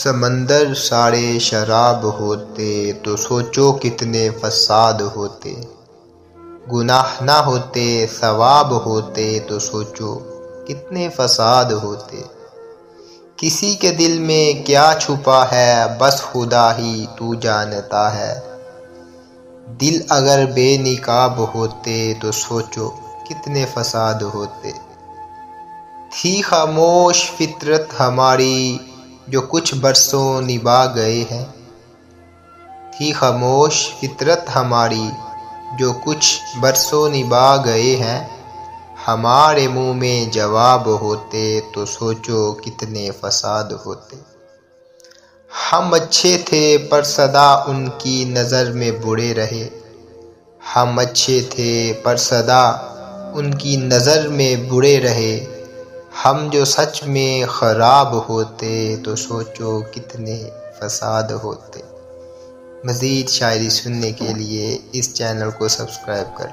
समंदर सारे शराब होते तो सोचो कितने फसाद होते। गुनाह ना होते सवाब होते तो सोचो कितने फसाद होते। किसी के दिल में क्या छुपा है बस खुदा ही तू जानता है। दिल अगर बेनिकाब होते तो सोचो कितने फसाद होते। थी खामोश फितरत हमारी जो कुछ बरसों निभा गए हैं। थी खामोश फितरत हमारी जो कुछ बरसों निभा गए हैं। हमारे मुंह में जवाब होते तो सोचो कितने फसाद होते। हम अच्छे थे पर सदा उनकी नज़र में बुरे रहे। हम अच्छे थे पर सदा उनकी नज़र में बुरे रहे। हम जो सच में ख़राब होते तो सोचो कितने फसाद होते। मज़ीद शायरी सुनने के लिए इस चैनल को सब्सक्राइब करें।